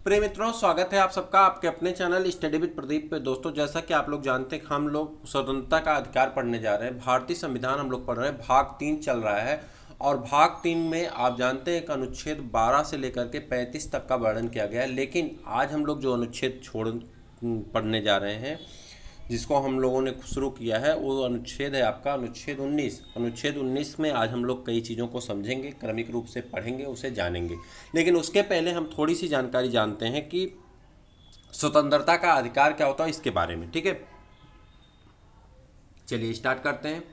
प्रिय मित्रों, स्वागत है आप सबका आपके अपने चैनल स्टडी विद प्रदीप पे। दोस्तों, जैसा कि आप लोग जानते हैं, हम लोग स्वतंत्रता का अधिकार पढ़ने जा रहे हैं। भारतीय संविधान हम लोग पढ़ रहे हैं। भाग 3 चल रहा है और भाग 3 में आप जानते हैं कि अनुच्छेद 12 से लेकर के 35 तक का वर्णन किया गया है। लेकिन आज हम लोग जो अनुच्छेद पढ़ने जा रहे हैं, जिसको हम लोगों ने शुरू किया है, वो अनुच्छेद है आपका अनुच्छेद 19। अनुच्छेद 19 में आज हम लोग कई चीज़ों को समझेंगे, क्रमिक रूप से पढ़ेंगे, उसे जानेंगे। लेकिन उसके पहले हम थोड़ी सी जानकारी जानते हैं कि स्वतंत्रता का अधिकार क्या होता है, इसके बारे में। ठीक है, चलिए स्टार्ट करते हैं।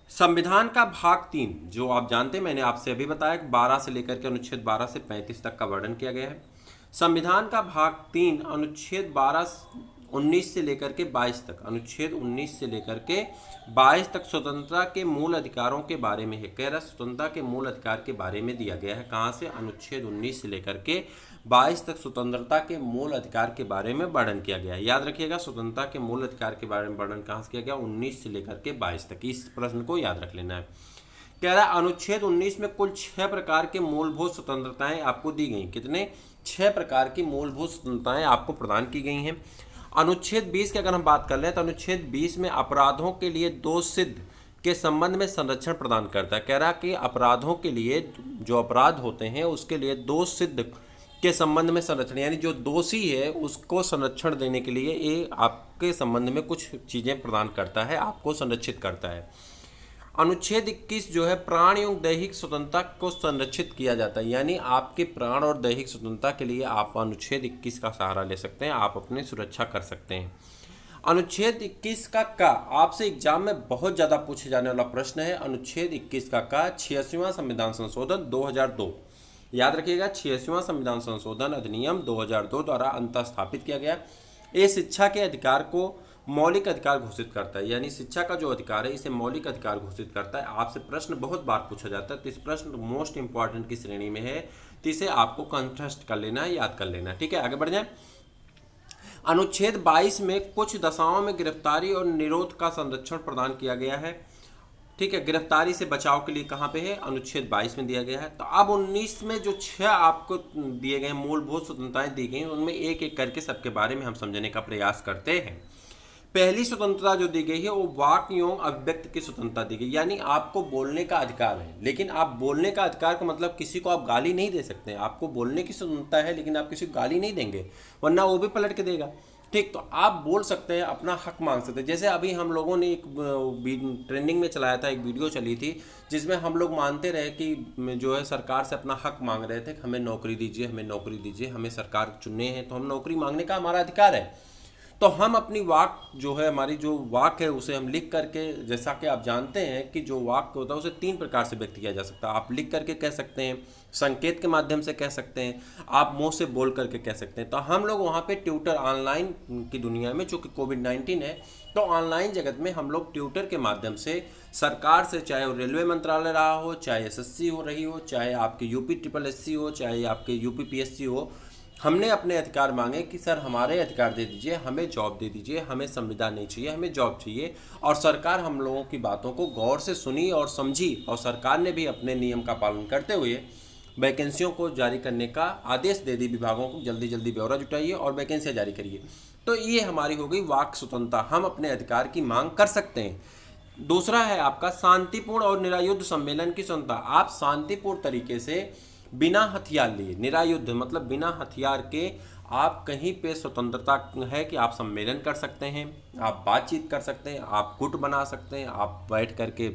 संविधान का भाग 3 जो आप जानते हैं, मैंने आपसे अभी बताया कि 12 से लेकर के अनुच्छेद 12 से 35 तक का वर्णन किया गया है। संविधान का भाग 3 अनुच्छेद 19 से लेकर के 22 तक, अनुच्छेद 19 से लेकर के 22 तक स्वतंत्रता के मूल अधिकारों के बारे में है। कह रहा स्वतंत्रता के मूल अधिकार के बारे में दिया गया है। कहाँ से? अनुच्छेद 19 से लेकर के 22 तक स्वतंत्रता के मूल अधिकार के बारे में वर्णन किया गया है। याद रखिएगा, स्वतंत्रता के मूल अधिकार के बारे में वर्णन कहाँ से किया गया? 19 से लेकर के 22 तक। इस प्रश्न को याद रख लेना है। कह रहा है अनुच्छेद 19 में कुल 6 प्रकार के मूलभूत स्वतंत्रताएं आपको दी गई। कितने? 6 प्रकार की मूलभूत स्वतंत्रताएं आपको प्रदान की गई हैं। अनुच्छेद 20 की अगर हम बात कर लें तो अनुच्छेद 20 में अपराधों के लिए दोष सिद्ध के संबंध में संरक्षण प्रदान करता है। कह रहा कि अपराधों के लिए, जो अपराध होते हैं उसके लिए दोष सिद्ध के संबंध में संरक्षण, यानी जो दोषी है उसको संरक्षण देने के लिए ये आपके संबंध में कुछ चीज़ें प्रदान करता है, आपको संरक्षित करता है। अनुच्छेद 21 जो है प्राण एवं दैहिक स्वतंत्रता को संरक्षित किया जाता है, यानी आपके प्राण और दैहिक स्वतंत्रता के लिए आप अनुच्छेद 21 का सहारा ले सकते हैं, आप अपनी सुरक्षा कर सकते हैं। अनुच्छेद 21 का आपसे एग्जाम में बहुत ज़्यादा पूछे जाने वाला प्रश्न है। अनुच्छेद 21 का 86वां संविधान संशोधन 2002। याद रखिएगा, 86वां संविधान संशोधन अधिनियम 2002 द्वारा अंतः स्थापित किया गया। ये शिक्षा के अधिकार को मौलिक अधिकार घोषित करता है, यानी शिक्षा का जो अधिकार है इसे मौलिक अधिकार घोषित करता है। आपसे प्रश्न बहुत बार पूछा जाता है, तो इस प्रश्न मोस्ट इंपॉर्टेंट की श्रेणी में है, तो इसे आपको कंठस्थ कर लेना है, याद कर लेना है। ठीक है, आगे बढ़ जाए। अनुच्छेद 22 में कुछ दशाओं में गिरफ्तारी और निरोध का संरक्षण प्रदान किया गया है। ठीक है, गिरफ्तारी से बचाव के लिए कहाँ पे है? अनुच्छेद 22 में दिया गया है। तो अब 19 में जो 6 आपको दिए गए मूलभूत स्वतंत्रताएं दी गई, उनमें एक एक करके सबके बारे में हम समझने का प्रयास करते हैं। पहली स्वतंत्रता जो दी गई है वो वाक एवं अभिव्यक्ति की स्वतंत्रता दी गई, यानी आपको बोलने का अधिकार है। लेकिन आप बोलने का अधिकार का मतलब किसी को आप गाली नहीं दे सकते। आपको बोलने की स्वतंत्रता है, लेकिन आप किसी को गाली नहीं देंगे, वरना वो भी पलट के देगा। ठीक, तो आप बोल सकते हैं, अपना हक मांग सकते हैं। जैसे अभी हम लोगों ने एक ट्रेंडिंग में चलाया था, एक वीडियो चली थी जिसमें हम लोग मानते रहे कि जो है सरकार से अपना हक मांग रहे थे, हमें नौकरी दीजिए, हमें नौकरी दीजिए, हमें सरकार चुनने हैं, तो हम नौकरी मांगने का हमारा अधिकार है। तो हम अपनी वाक जो है, हमारी जो वाक है, उसे हम लिख करके, जैसा कि आप जानते हैं कि जो वाक होता है उसे 3 प्रकार से व्यक्त किया जा सकता है। आप लिख करके कह सकते हैं, संकेत के माध्यम से कह सकते हैं, आप मुंह से बोल करके कह सकते हैं। तो हम लोग वहाँ पे ट्विटर, ऑनलाइन की दुनिया में, चूँकि कोविड-19 है, तो ऑनलाइन जगत में हम लोग ट्विटर के माध्यम से सरकार से, चाहे वो रेलवे मंत्रालय रहा हो, चाहे एसएससी हो रही हो, चाहे आपके यूपी SSC हो, चाहे आपके यूपी PSC हो, हमने अपने अधिकार मांगे कि सर हमारे अधिकार दे दीजिए, हमें जॉब दे दीजिए, हमें संविधान नहीं चाहिए, हमें जॉब चाहिए। और सरकार हम लोगों की बातों को गौर से सुनी और समझी, और सरकार ने भी अपने नियम का पालन करते हुए वैकेंसियों को जारी करने का आदेश दे दी विभागों को, जल्दी जल्दी ब्यौरा जुटाइए और वैकेंसियाँ जारी करिए। तो ये हमारी हो गई वाक स्वतंत्रता, हम अपने अधिकार की मांग कर सकते हैं। दूसरा है आपका शांतिपूर्ण और निरायुद्ध सम्मेलन की स्वतंत्रता। आप शांतिपूर्ण तरीके से बिना हथियार लिए, निरायुद्ध मतलब बिना हथियार के, आप कहीं पे स्वतंत्रता है कि आप सम्मेलन कर सकते हैं, आप बातचीत कर सकते हैं, आप गुट बना सकते हैं, आप बैठ करके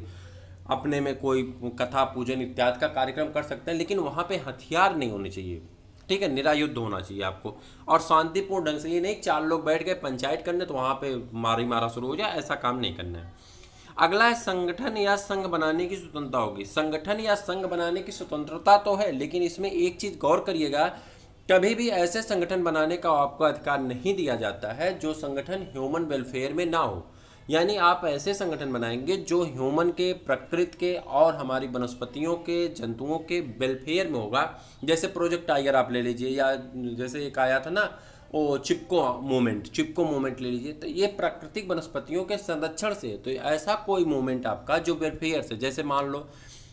अपने में कोई कथा पूजन इत्यादि का कार्यक्रम कर सकते हैं, लेकिन वहाँ पे हथियार नहीं होने चाहिए। ठीक है, निरायुद्ध होना चाहिए आपको, और शांतिपूर्ण ढंग से। ये नहीं 4 लोग बैठ गए पंचायत करने तो वहाँ पे मारा शुरू हो जाए, ऐसा काम नहीं करना है। अगला है संगठन या संघ बनाने की स्वतंत्रता होगी। संगठन या संघ बनाने की स्वतंत्रता तो है, लेकिन इसमें एक चीज गौर करिएगा, कभी भी ऐसे संगठन बनाने का आपको अधिकार नहीं दिया जाता है जो संगठन ह्यूमन वेलफेयर में ना हो। यानी आप ऐसे संगठन बनाएंगे जो ह्यूमन के, प्रकृति के और हमारी वनस्पतियों के, जंतुओं के वेलफेयर में होगा। जैसे प्रोजेक्ट टाइगर आप ले लीजिए, या जैसे एक आया था ना वो चिपको मूवमेंट ले लीजिए, तो ये प्राकृतिक वनस्पतियों के संरक्षण से। तो ऐसा कोई मूवमेंट आपका जो वेलफेयर से, जैसे मान लो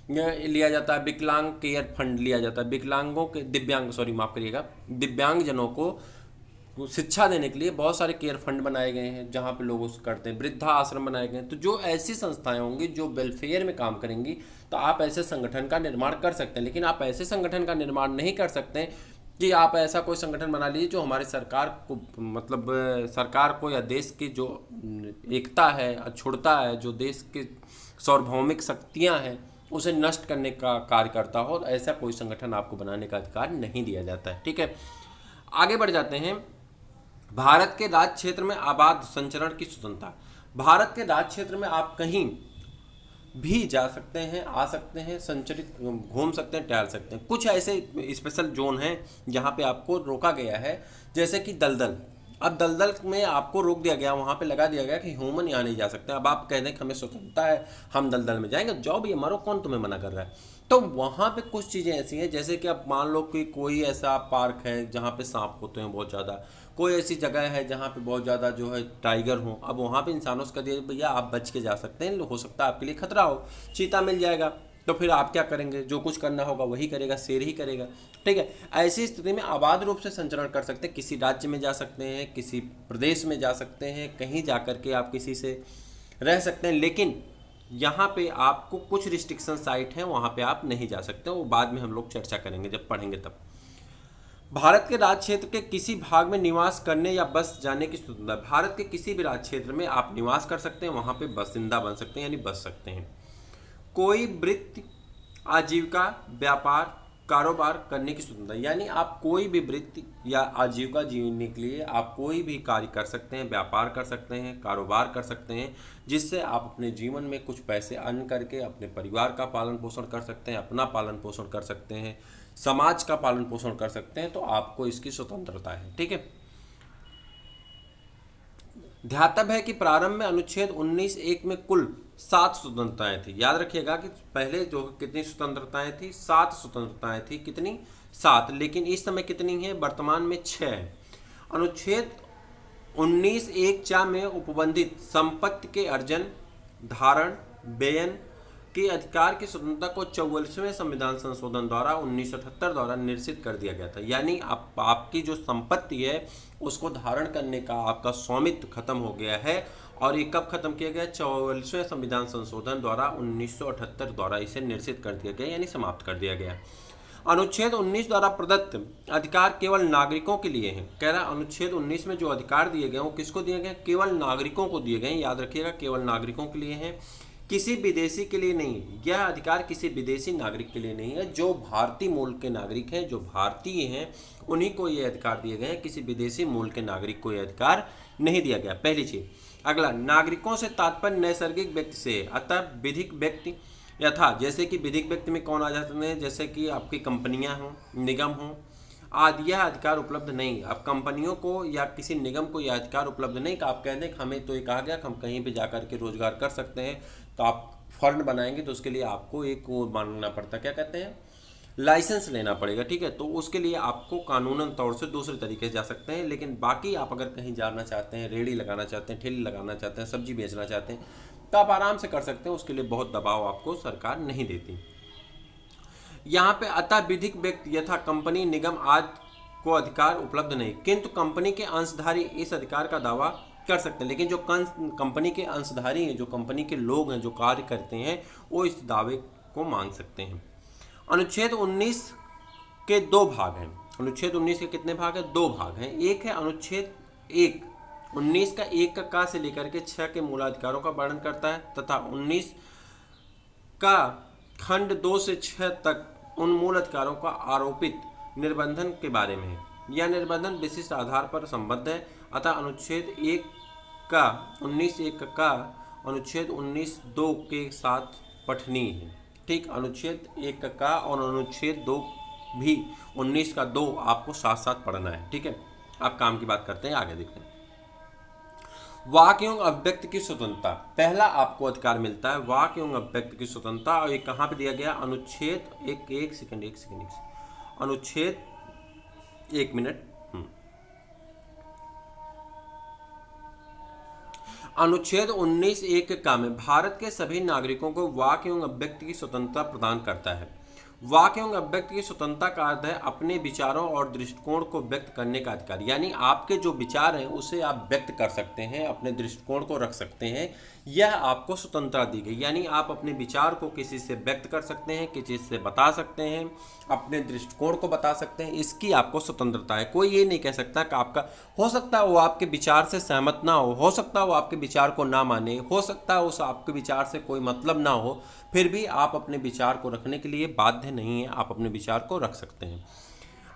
लिया जाता है, विकलांग केयर फंड लिया जाता है, विकलांगों के दिव्यांग सॉरी माफ़ करिएगा, दिव्यांगजनों को शिक्षा देने के लिए बहुत सारे केयर फंड बनाए गए हैं जहाँ पे लोग उस करते हैं, वृद्धा आश्रम बनाए गए हैं। तो जो ऐसी संस्थाएं होंगी जो वेलफेयर में काम करेंगी, तो आप ऐसे संगठन का निर्माण कर सकते हैं। लेकिन आप ऐसे संगठन का निर्माण नहीं कर सकते कि आप ऐसा कोई संगठन बना लीजिए जो हमारी सरकार को मतलब सरकार को या देश की जो एकता है, अछूतता है, जो देश की सार्वभौमिक शक्तियाँ हैं उसे नष्ट करने का कार्य करता हो। ऐसा कोई संगठन आपको बनाने का अधिकार नहीं दिया जाता है। ठीक है, आगे बढ़ जाते हैं। भारत के राज्य क्षेत्र में आबाद संचरण की स्वतंत्रता। भारत के राज्य क्षेत्र में आप कहीं भी जा सकते हैं, आ सकते हैं, संचरित घूम सकते हैं, टहल सकते हैं। कुछ ऐसे स्पेशल जोन हैं जहाँ पे आपको रोका गया है, जैसे कि दलदल। अब दलदल में आपको रोक दिया गया, वहाँ पे लगा दिया गया कि ह्यूमन यहाँ नहीं जा सकते। अब आप कह दें कि हमें स्वतंत्रता है, हम दलदल में जाएंगे, जाओ भी, मरो, कौन तुम्हें मना कर रहा है। तो वहाँ पे कुछ चीज़ें ऐसी हैं, जैसे कि अब मान लो कि कोई ऐसा पार्क है जहाँ पे सांप होते हैं बहुत ज़्यादा, कोई ऐसी जगह है जहाँ पे बहुत ज़्यादा जो है टाइगर हो। अब वहाँ पे इंसानों से कह दिया भैया आप बच के जा सकते हैं, हो सकता है आपके लिए खतरा हो, चीता मिल जाएगा, तो फिर आप क्या करेंगे? जो कुछ करना होगा वही करेगा, शेर ही करेगा। ठीक है, ऐसी स्थिति में आबाद रूप से संचरण कर सकते हैं, किसी राज्य में जा सकते हैं, किसी प्रदेश में जा सकते हैं, कहीं जा कर के आप किसी से रह सकते हैं। लेकिन यहाँ पे आपको कुछ रिस्ट्रिक्शन साइट हैं, वहाँ पे आप नहीं जा सकते, वो बाद में हम लोग चर्चा करेंगे जब पढ़ेंगे तब। भारत के राज्य क्षेत्र के किसी भाग में निवास करने या बस जाने की स्वतंत्रता। भारत के किसी भी राज्य क्षेत्र में आप निवास कर सकते हैं, वहाँ पे बासिंदा बन सकते हैं, यानी बस सकते हैं। कोई वृत्ति, आजीविका, व्यापार, कारोबार करने की स्वतंत्रता, यानी आप कोई भी वृत्ति या आजीविका जीने के लिए आप कोई भी कार्य कर सकते हैं, व्यापार कर सकते हैं, कारोबार कर सकते हैं, जिससे आप अपने जीवन में कुछ पैसे अर्न करके अपने परिवार का पालन पोषण कर सकते हैं, अपना पालन पोषण कर सकते हैं, समाज का पालन पोषण कर सकते हैं। तो आपको इसकी स्वतंत्रता है। ठीक है, ध्यातव्य है कि प्रारंभ में अनुच्छेद 19(1) में कुल 7 स्वतंत्रताएं थी। याद रखिएगा कि पहले जो कितनी स्वतंत्रताएं थी, 7 स्वतंत्रताएं थी। कितनी? 7। लेकिन इस समय कितनी है? वर्तमान में 6 है। अनुच्छेद 19(1) में उपबंधित संपत्ति के अर्जन, धारण, बेयन के अधिकार की स्वतंत्रता को 44वें संविधान संशोधन द्वारा 1978 द्वारा निश्चित कर दिया गया था। यानी आपकी जो संपत्ति है उसको धारण करने का आपका स्वामित्व खत्म हो गया है। और ये कब खत्म किया गया? 44वें संविधान संशोधन द्वारा 1978 द्वारा इसे निश्चित कर दिया गया, यानी समाप्त कर दिया गया। अनुच्छेद 19 द्वारा प्रदत्त अधिकार केवल नागरिकों के लिए हैं। कह रहा है अनुच्छेद 19 में जो अधिकार दिए गए वो किसको दिए गए? केवल नागरिकों को दिए गए। याद रखिएगा, केवल नागरिकों के लिए हैं, किसी विदेशी के लिए नहीं। यह अधिकार किसी विदेशी नागरिक के लिए नहीं है। जो भारतीय मूल के नागरिक हैं, जो भारतीय हैं, उन्हीं को ये अधिकार दिए गए हैं। किसी विदेशी मूल के नागरिक को यह अधिकार नहीं दिया गया। पहली चीज। अगला, नागरिकों से तात्पर्य नैसर्गिक व्यक्ति से, अतः विधिक व्यक्ति यथा, जैसे कि विधिक व्यक्ति में कौन आ जाते हैं? जैसे कि आपकी कंपनियां हों, निगम हों आदि, यह अधिकार उपलब्ध नहीं। अब कंपनियों को या किसी निगम को यह अधिकार उपलब्ध नहीं कि आप कह दें कि हमें तो ये कहा गया कि हम कहीं भी जाकर के रोजगार कर सकते हैं। तो आप फर्म बनाएंगे तो उसके लिए आपको एक वो मांगना पड़ता, क्या कहते हैं, लाइसेंस लेना पड़ेगा। ठीक है, तो उसके लिए आपको कानूनन तौर से दूसरे तरीके से जा सकते हैं। लेकिन बाकी आप अगर कहीं जाना चाहते हैं, रेहड़ी लगाना चाहते हैं, ठेली लगाना चाहते हैं, सब्जी बेचना चाहते हैं, तो आप आराम से कर सकते हैं। उसके लिए बहुत दबाव आपको सरकार नहीं देती। यहाँ पे अतः विधिक व्यक्ति यथा कंपनी, निगम आदि को अधिकार उपलब्ध नहीं, किंतु कंपनी के अंशधारी इस अधिकार का दावा कर सकते हैं। लेकिन जो कंपनी के अंशधारी हैं, जो कंपनी के लोग हैं, जो कार्य करते हैं, वो इस दावे को मांग सकते हैं। अनुच्छेद 19 के 2 भाग हैं। अनुच्छेद 19 के कितने भाग हैं? 2 भाग हैं। एक है अनुच्छेद 1, 19 का 1 का से लेकर के 6 के मूलाधिकारों का वर्णन करता है, तथा 19 का खंड 2 से 6 तक उन मूल अधिकारों का आरोपित निर्बंधन के बारे में है। यह निर्बंधन विशिष्ट आधार पर संबद्ध है। अतः अनुच्छेद 1 का 19(1) का अनुच्छेद 19(2) के साथ पठनीय है। ठीक, अनुच्छेद 1 का और अनुच्छेद 2 भी 19 का 2 आपको साथ साथ पढ़ना है। ठीक है, आप काम की बात करते हैं, आगे देखते हैं। वाक एवं अभिव्यक्ति की स्वतंत्रता। पहला आपको अधिकार मिलता है वाक एवं अभिव्यक्ति की स्वतंत्रता, और ये कहाँ पे दिया गया? अनुच्छेद एक सेकंड अनुच्छेद 1 मिनट। अनुच्छेद 19(1) का में भारत के सभी नागरिकों को वाक एवं अभिव्यक्ति की स्वतंत्रता प्रदान करता है। वाक एवं अभिव्यक्ति की स्वतंत्रता का अर्थ है अपने विचारों और दृष्टिकोण को व्यक्त करने का अधिकार, यानी आपके जो विचार हैं उसे आप व्यक्त कर सकते हैं, अपने दृष्टिकोण को रख सकते हैं, यह आपको स्वतंत्रता दी गई। यानी आप अपने विचार को किसी से व्यक्त कर सकते हैं, किसी से बता सकते हैं, अपने दृष्टिकोण को बता सकते हैं, इसकी आपको स्वतंत्रता है। कोई ये नहीं कह सकता कि आपका, हो सकता है वो आपके विचार से सहमत ना हो सकता है वो आपके विचार को ना माने, हो सकता है उस आपके विचार से कोई मतलब ना हो, फिर भी आप अपने विचार को रखने के लिए बाध्य नहीं है, आप अपने विचार को रख सकते हैं।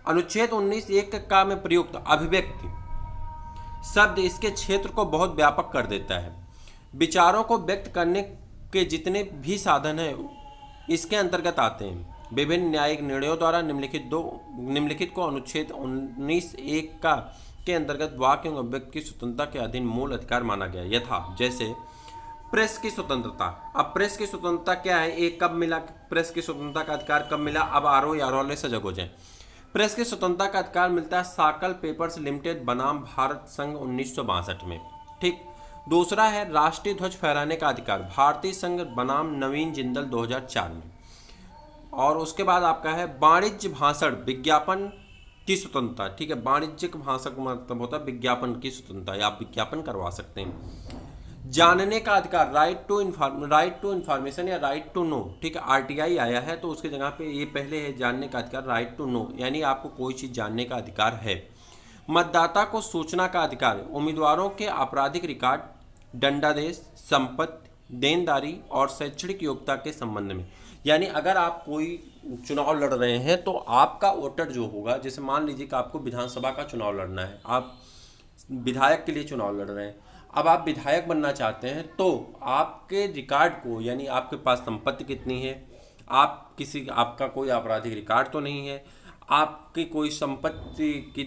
अनुच्छेद 19(1) का में प्रयुक्त अभिव्यक्ति शब्द इसके क्षेत्र को बहुत व्यापक कर देता है। विचारों को व्यक्त करने के जितने भी साधन हैं इसके अंतर्गत आते हैं। विभिन्न न्यायिक निर्णयों द्वारा निम्नलिखित को अनुच्छेद 19(1) का के अंतर्गत वाक एवं अभिव्यक्ति की स्वतंत्रता के अधीन मूल अधिकार माना गया। यथा जैसे प्रेस की स्वतंत्रता। अब प्रेस की स्वतंत्रता क्या है, एक कब मिला, प्रेस की स्वतंत्रता का अधिकार कब मिला, अब आरोले सजग हो जाए। प्रेस की स्वतंत्रता का अधिकार मिलता है साकल पेपर्स लिमिटेड बनाम भारत संघ 1962 में। ठीक। दूसरा है राष्ट्रीय ध्वज फहराने का अधिकार, भारतीय संघ बनाम नवीन जिंदल 2004 में। और उसके बाद आपका है वाणिज्य भाषण विज्ञापन की स्वतंत्रता। ठीक है, वाणिज्यिक भाषण का मतलब होता है विज्ञापन की स्वतंत्रता, आप विज्ञापन करवा सकते हैं। जानने का अधिकार, राइट टू इन्फॉर्मेशन या राइट टू नो। ठीक है, आरटीआई आया है तो उसकी जगह पे ये पहले है जानने का अधिकार, राइट टू नो, यानी आपको कोई चीज़ जानने का अधिकार है। मतदाता को सूचना का अधिकार, उम्मीदवारों के आपराधिक रिकॉर्ड, दंडादेश, संपत्ति, देनदारी और शैक्षणिक योग्यता के संबंध में। यानी अगर आप कोई चुनाव लड़ रहे हैं तो आपका वोटर जो होगा, जैसे मान लीजिए कि आपको विधानसभा का चुनाव लड़ना है, आप विधायक के लिए चुनाव लड़ रहे हैं, अब आप विधायक बनना चाहते हैं तो आपके रिकॉर्ड को, यानी आपके पास संपत्ति कितनी है, आपका कोई आपराधिक रिकॉर्ड तो नहीं है, आपकी कोई संपत्ति की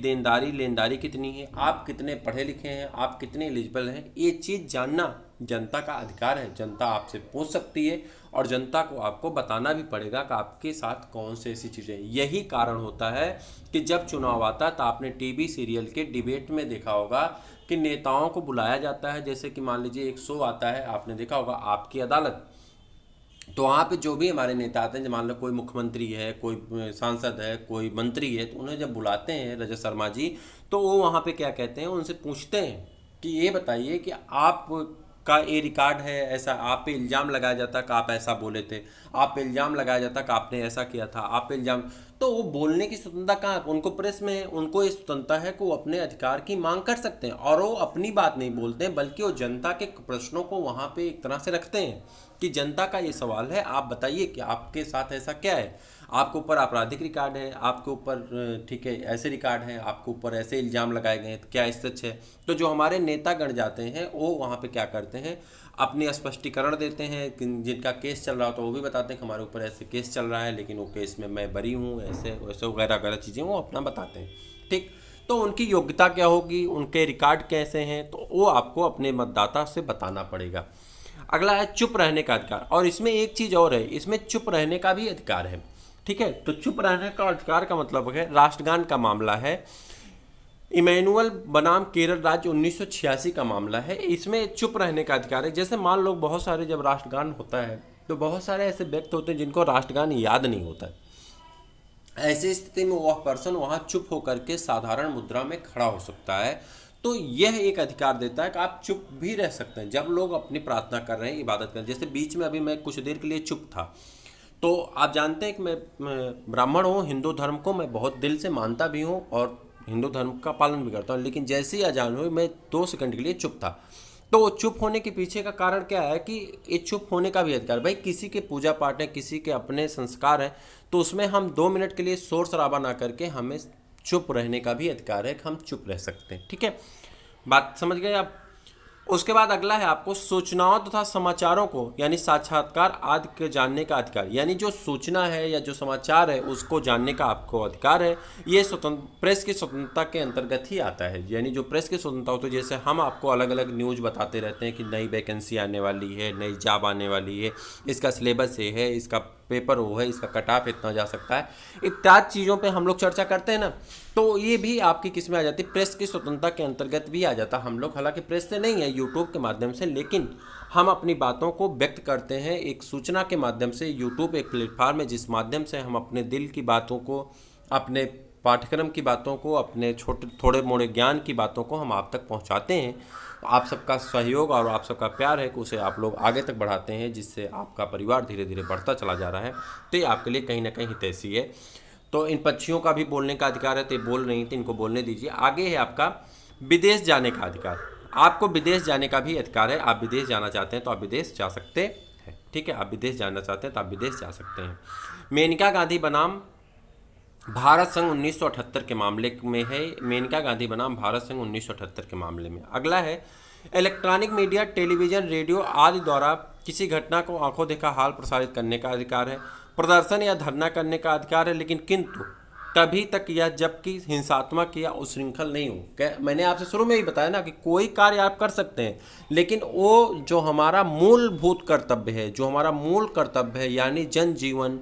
लेनदारी कितनी है, आप कितने पढ़े लिखे हैं, आप कितने एलिजिबल हैं, ये चीज़ जानना जनता का अधिकार है। जनता आपसे पूछ सकती है और जनता को आपको बताना भी पड़ेगा कि आपके साथ कौन से ऐसी चीज़ें। यही कारण होता है कि जब चुनाव आता है तो आपने टीवी सीरियल के डिबेट में देखा होगा कि नेताओं को बुलाया जाता है। जैसे कि मान लीजिए एक शो आता है, आपने देखा होगा आपकी अदालत, तो वहाँ पे जो भी हमारे नेता आते हैं, मान लो कोई मुख्यमंत्री है, कोई सांसद है, कोई मंत्री है, तो उन्हें जब बुलाते हैं रजत शर्मा जी, तो वो वहाँ पे क्या कहते हैं, उनसे पूछते हैं कि ये बताइए कि आप का ये रिकॉर्ड है, ऐसा आप पे इल्ज़ाम लगाया जाता कि आप ऐसा बोले थे, आप पे इल्ज़ाम लगाया जाता कि आपने ऐसा किया था, आप पे इल्ज़ाम, तो वो बोलने की स्वतंत्रता कहाँ, उनको प्रेस में है, उनको ये स्वतंत्रता है कि वो अपने अधिकार की मांग कर सकते हैं। और वो अपनी बात नहीं बोलते हैं बल्कि वो जनता के प्रश्नों को वहाँ पे एक तरह से रखते हैं कि जनता का ये सवाल है, आप बताइए कि आपके साथ ऐसा क्या है, आपके ऊपर आपराधिक रिकॉर्ड है, आपके ऊपर ठीक है ऐसे रिकॉर्ड हैं, आपके ऊपर ऐसे इल्ज़ाम लगाए गए हैं, तो क्या सच है। तो जो हमारे नेता गण जाते हैं वो वहाँ पे क्या करते हैं, अपनी स्पष्टीकरण देते हैं, जिनका केस चल रहा हो तो वो भी बताते हैं कि हमारे ऊपर ऐसे केस चल रहा है, लेकिन वो केस में मैं बरी हूँ, ऐसे वैसे वगैरह वगैरह चीज़ें वो अपना बताते हैं। ठीक, तो उनकी योग्यता क्या होगी, उनके रिकॉर्ड कैसे हैं, तो वो आपको अपने मतदाता से बताना पड़ेगा। अगला है चुप रहने का अधिकार, और इसमें एक चीज़ और है, इसमें चुप रहने का भी अधिकार है। ठीक है, तो चुप रहने का अधिकार का मतलब है, राष्ट्रगान का मामला है, इमैनुअल बनाम केरल राज्य 1986 का मामला है, इसमें चुप रहने का अधिकार है। जैसे मान लो बहुत सारे जब राष्ट्रगान होता है तो बहुत सारे ऐसे व्यक्ति होते हैं जिनको राष्ट्रगान याद नहीं होता है। ऐसी स्थिति में वह पर्सन वहाँ चुप होकर के साधारण मुद्रा में खड़ा हो सकता है। तो यह एक अधिकार देता है कि आप चुप भी रह सकते हैं जब लोग अपनी प्रार्थना कर रहे हैं, इबादत कर रहे हैं। जैसे बीच में अभी मैं कुछ देर के लिए चुप था, तो आप जानते हैं कि मैं ब्राह्मण हूँ, हिंदू धर्म को मैं बहुत दिल से मानता भी हूँ और हिंदू धर्म का पालन भी करता हूँ, लेकिन जैसे ही अजान हुई मैं 2 सेकंड के लिए चुप था। तो चुप होने के पीछे का कारण क्या है कि ये चुप होने का भी अधिकार, भाई किसी के पूजा पाठ है, किसी के अपने संस्कार हैं, तो उसमें हम 2 मिनट के लिए शोर शराबा ना करके हमें चुप रहने का भी अधिकार है कि हम चुप रह सकते हैं। ठीक है, बात समझ गए आप। उसके बाद अगला है आपको सूचनाओं तथा समाचारों को यानी साक्षात्कार आदि के जानने का अधिकार, यानी जो सूचना है या जो समाचार है उसको जानने का आपको अधिकार है। ये स्वतंत्र प्रेस की स्वतंत्रता के अंतर्गत ही आता है। यानी जो प्रेस की स्वतंत्रता होती है, जैसे हम आपको अलग अलग न्यूज़ बताते रहते हैं कि नई वैकेंसी आने वाली है, नई जॉब आने वाली है, इसका सिलेबस ये है, इसका पेपर वो है, इसका कट ऑफ इतना जा सकता है, इत्यादि चीज़ों पे हम लोग चर्चा करते हैं ना, तो ये भी आपकी किस में आ जाती है, प्रेस की स्वतंत्रता के अंतर्गत भी आ जाता है। हम लोग हालांकि प्रेस से नहीं है, यूट्यूब के माध्यम से, लेकिन हम अपनी बातों को व्यक्त करते हैं एक सूचना के माध्यम से। यूट्यूब एक प्लेटफार्म है जिस माध्यम से हम अपने दिल की बातों को, अपने पाठ्यक्रम की बातों को, अपने छोटे थोड़े मोड़े ज्ञान की बातों को हम आप तक पहुंचाते हैं। आप सबका सहयोग और आप सबका प्यार है कि उसे आप लोग आगे तक बढ़ाते हैं, जिससे आपका परिवार धीरे धीरे बढ़ता चला जा रहा है। तो ये आपके लिए कहीं ना कहीं हितैषी है। तो इन पक्षियों का भी बोलने का अधिकार है, तो ये बोल रही थी, इनको बोलने दीजिए। आगे है आपका विदेश जाने का अधिकार। आपको विदेश जाने का भी अधिकार है। आप विदेश जाना चाहते हैं तो आप विदेश जा सकते हैं, ठीक है। आप विदेश जाना चाहते हैं तो आप विदेश जा सकते हैं। मेनका गांधी बनाम भारत संघ 1978 के मामले में है। मेनका गांधी बनाम भारत संघ 1978 के मामले में। अगला है इलेक्ट्रॉनिक मीडिया, टेलीविजन, रेडियो आदि द्वारा किसी घटना को आंखों देखा हाल प्रसारित करने का अधिकार है। प्रदर्शन या धरना करने का अधिकार है, लेकिन किंतु तभी तक या जबकि हिंसात्मक या उच्छृंखल नहीं हो। मैंने आपसे शुरू में ही बताया ना कि कोई कार्य आप कर सकते हैं, लेकिन वो जो हमारा मूलभूत कर्तव्य है, जो हमारा मूल कर्तव्य है, यानी जन जीवन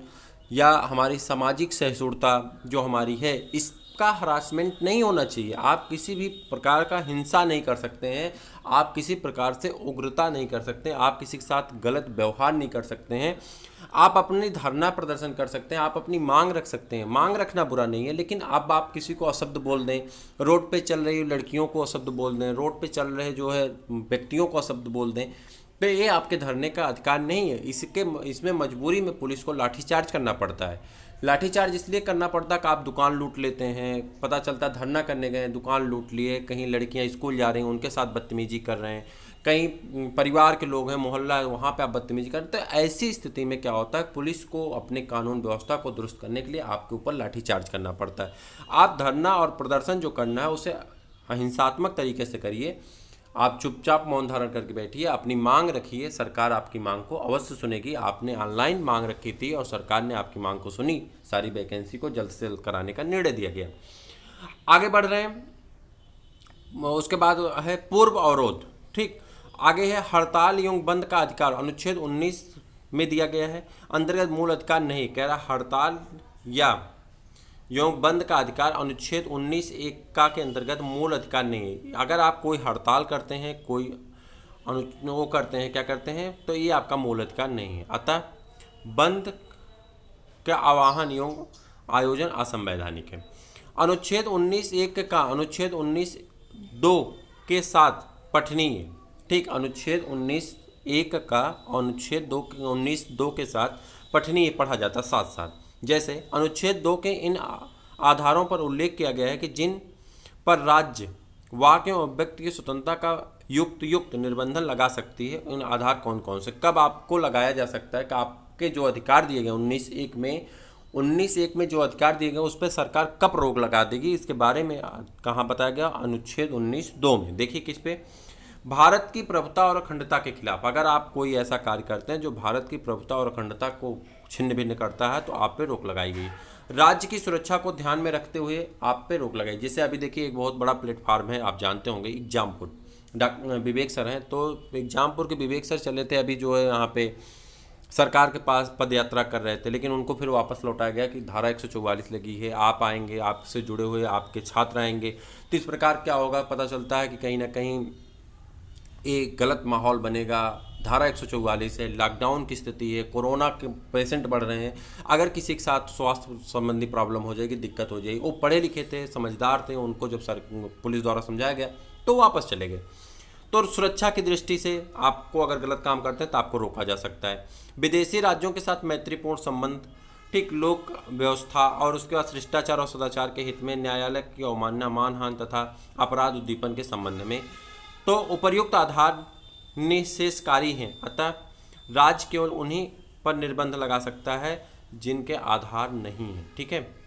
या हमारी सामाजिक सहिष्णुता जो हमारी है, इसका हरासमेंट नहीं होना चाहिए। आप किसी भी प्रकार का हिंसा नहीं कर सकते हैं, आप किसी प्रकार से उग्रता नहीं कर सकते, आप किसी के साथ गलत व्यवहार नहीं कर सकते हैं। आप अपनी धरना प्रदर्शन कर सकते हैं, आप अपनी मांग रख सकते हैं। मांग रखना बुरा नहीं है, लेकिन अब आप किसी को अशब्द बोल दें, रोड पे चल रही लड़कियों को अशब्द बोल दें, रोड पे चल रहे जो है व्यक्तियों को अशब्द बोल दें, तो ये आपके धरने का अधिकार नहीं है। इसमें मजबूरी में पुलिस को लाठीचार्ज करना पड़ता है। लाठीचार्ज इसलिए करना पड़ता है कि आप दुकान लूट लेते हैं, पता चलता है धरना करने गए, दुकान लूट लिए, कहीं लड़कियां स्कूल जा रही हैं उनके साथ बदतमीजी कर रहे हैं, कहीं परिवार के लोग हैं, मोहल्ला है, वहाँ पे आप बदतमीजी कर रहे हैं। तो ऐसी स्थिति में क्या होता है, पुलिस को अपने कानून व्यवस्था को दुरुस्त करने के लिए आपके ऊपर लाठीचार्ज करना पड़ता है। आप धरना और प्रदर्शन जो करना है उसे अहिंसात्मक तरीके से करिए। आप चुपचाप मौन धारण करके बैठिए, अपनी मांग रखिए, सरकार आपकी मांग को अवश्य सुनेगी। आपने ऑनलाइन मांग रखी थी और सरकार ने आपकी मांग को सुनी, सारी वैकेंसी को जल्द से जल्द कराने का निर्णय दिया गया। आगे बढ़ रहे हैं, उसके बाद है पूर्व अवरोध। ठीक, आगे है हड़ताल एवं बंद का अधिकार, अनुच्छेद 19 में दिया गया है। अंतर्गत मूल अधिकार नहीं, कह रहा हड़ताल या एवं बंद का अधिकार अनुच्छेद 19(1) का के अंतर्गत मूल अधिकार नहीं है। अगर आप कोई हड़ताल करते हैं, कोई वो करते हैं, क्या करते हैं, तो ये आपका मूल अधिकार नहीं है। अतः बंद का आह्वान एवं आयोजन असंवैधानिक है। अनुच्छेद 19(1) का अनुच्छेद 19(2) के साथ पठनीय। ठीक, अनुच्छेद 19(1) का अनुच्छेद 19(2) के साथ पठनीय पढ़ा जाता साथ साथ। जैसे अनुच्छेद 2 के इन आधारों पर उल्लेख किया गया है कि जिन पर राज्य वाक्य और व्यक्ति की स्वतंत्रता का युक्त निर्बंधन लगा सकती है, उन आधार कौन कौन से, कब आपको लगाया जा सकता है कि आपके जो अधिकार दिए गए 19(1) में जो अधिकार दिए गए उस पर सरकार कब रोक लगा देगी, इसके बारे में कहाँ बताया गया, अनुच्छेद 19(2) में। देखिए किस पे, भारत की प्रभुता और अखंडता के खिलाफ अगर आप कोई ऐसा कार्य करते हैं जो भारत की प्रभुता और अखंडता को छिन्न भिन्न करता है तो आप पे रोक लगाई गई। राज्य की सुरक्षा को ध्यान में रखते हुए आप पे रोक लगाई। जैसे अभी देखिए एक बहुत बड़ा प्लेटफार्म है, आप जानते होंगे, एग्जामपुर, डॉक्टर विवेक सर हैं, तो एग्जामपुर के विवेक सर चले थे अभी जो है यहाँ पे सरकार के पास पद यात्रा कर रहे थे, लेकिन उनको फिर वापस लौटाया गया कि धारा 144 लगी है, आप आएंगे, आपसे जुड़े हुए आपके छात्र आएंगे। तो इस प्रकार क्या होगा, पता चलता है कि कहीं ना कहीं एक गलत माहौल बनेगा। धारा 144 है, लॉकडाउन की स्थिति है, कोरोना के पेशेंट बढ़ रहे हैं, अगर किसी के साथ स्वास्थ्य संबंधी प्रॉब्लम हो जाएगी, दिक्कत हो जाएगी। वो पढ़े लिखे थे, समझदार थे, उनको जब पुलिस द्वारा समझाया गया तो वापस चले गए। तो सुरक्षा की दृष्टि से आपको अगर गलत काम करते हैं तो आपको रोका जा सकता है। विदेशी राज्यों के साथ मैत्रीपूर्ण संबंध, ठीक, लोक व्यवस्था और उसके बाद शिष्टाचार और सदाचार के हित में, न्यायालय की अवमानना, मानहानि तथा अपराध उद्दीपन के संबंध में, तो उपर्युक्त आधार निशेषकारी हैं। अतः राज्य केवल उन्हीं पर निर्बंध लगा सकता है जिनके आधार नहीं है। ठीक है,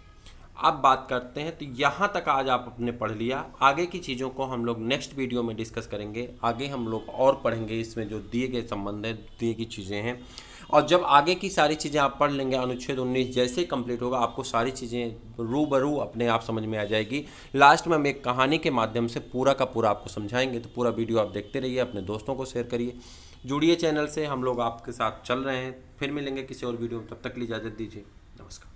अब बात करते हैं, तो यहाँ तक आज आपने पढ़ लिया। आगे की चीज़ों को हम लोग नेक्स्ट वीडियो में डिस्कस करेंगे। आगे हम लोग और पढ़ेंगे, इसमें जो दिए गए संबंध है, दिए गई चीज़ें हैं, और जब आगे की सारी चीज़ें आप पढ़ लेंगे, अनुच्छेद 19 जैसे ही कंप्लीट होगा, आपको सारी चीज़ें रूबरू अपने आप समझ में आ जाएगी। लास्ट में हम एक कहानी के माध्यम से पूरा का पूरा आपको समझाएंगे, तो पूरा वीडियो आप देखते रहिए, अपने दोस्तों को शेयर करिए। जुड़िए चैनल से, हम लोग आपके साथ चल रहे हैं। फिर मिलेंगे किसी और वीडियो में, तब तक के लिए इजाज़त दीजिए। नमस्कार।